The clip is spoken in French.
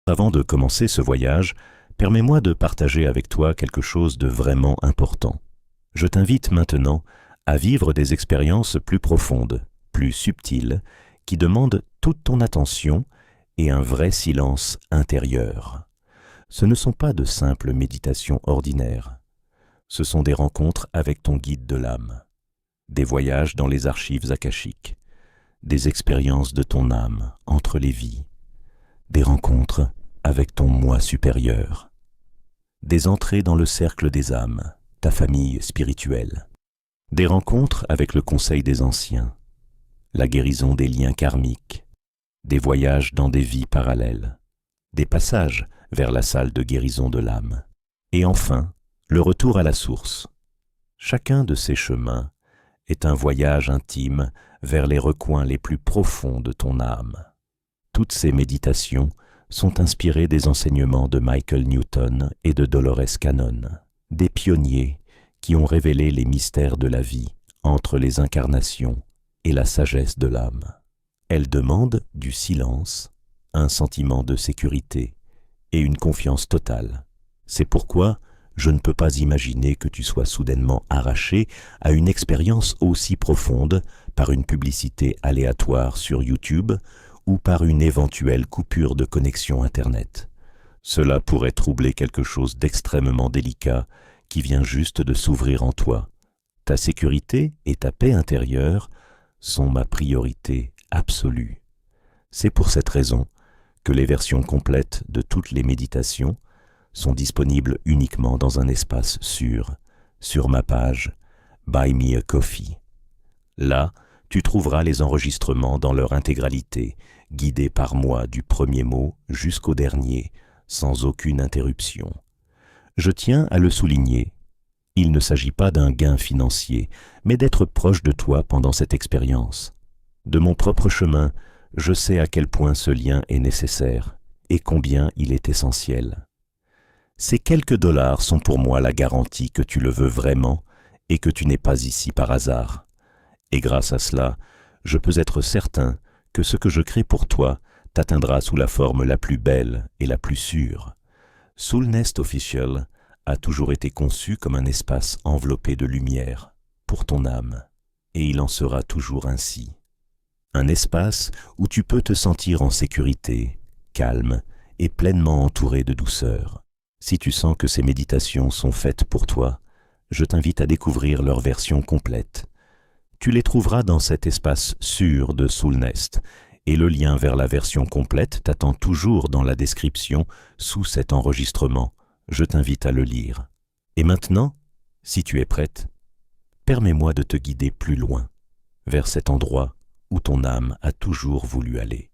Avant de commencer ce voyage, permets-moi de partager avec toi quelque chose de vraiment important. Je t'invite maintenant à vivre des expériences plus profondes, plus subtiles, qui demandent toute ton attention et un vrai silence intérieur. Ce ne sont pas de simples méditations ordinaires. Ce sont des rencontres avec ton guide de l'âme, des voyages dans les archives akashiques, des expériences de ton âme entre les vies, des rencontres avec ton moi supérieur, des entrées dans le cercle des âmes, ta famille spirituelle, des rencontres avec le conseil des anciens, la guérison des liens karmiques, des voyages dans des vies parallèles, des passages vers la salle de guérison de l'âme, et enfin, le retour à la source. Chacun de ces chemins est un voyage intime vers les recoins les plus profonds de ton âme. Toutes ces méditations sont inspirées des enseignements de Michael Newton et de Dolores Cannon, des pionniers qui ont révélé les mystères de la vie entre les incarnations et la sagesse de l'âme. Elles demandent du silence, un sentiment de sécurité et une confiance totale. C'est pourquoi je ne peux pas imaginer que tu sois soudainement arraché à une expérience aussi profonde par une publicité aléatoire sur YouTube ou par une éventuelle coupure de connexion Internet. Cela pourrait troubler quelque chose d'extrêmement délicat qui vient juste de s'ouvrir en toi. Ta sécurité et ta paix intérieure sont ma priorité absolue. C'est pour cette raison que les versions complètes de toutes les méditations sont disponibles uniquement dans un espace sûr, sur ma page Buy Me a Coffee. Là, tu trouveras les enregistrements dans leur intégralité, guidés par moi du premier mot jusqu'au dernier, sans aucune interruption. Je tiens à le souligner, il ne s'agit pas d'un gain financier, mais d'être proche de toi pendant cette expérience. De mon propre chemin, je sais à quel point ce lien est nécessaire et combien il est essentiel. Ces quelques dollars sont pour moi la garantie que tu le veux vraiment et que tu n'es pas ici par hasard. Et grâce à cela, je peux être certain que ce que je crée pour toi t'atteindra sous la forme la plus belle et la plus sûre. Soulnest Official a toujours été conçu comme un espace enveloppé de lumière pour ton âme, et il en sera toujours ainsi. Un espace où tu peux te sentir en sécurité, calme et pleinement entouré de douceur. Si tu sens que ces méditations sont faites pour toi, je t'invite à découvrir leur version complète. Tu les trouveras dans cet espace sûr de Soulnest, et le lien vers la version complète t'attend toujours dans la description sous cet enregistrement. Je t'invite à le lire. Et maintenant, si tu es prête, permets-moi de te guider plus loin, vers cet endroit où ton âme a toujours voulu aller.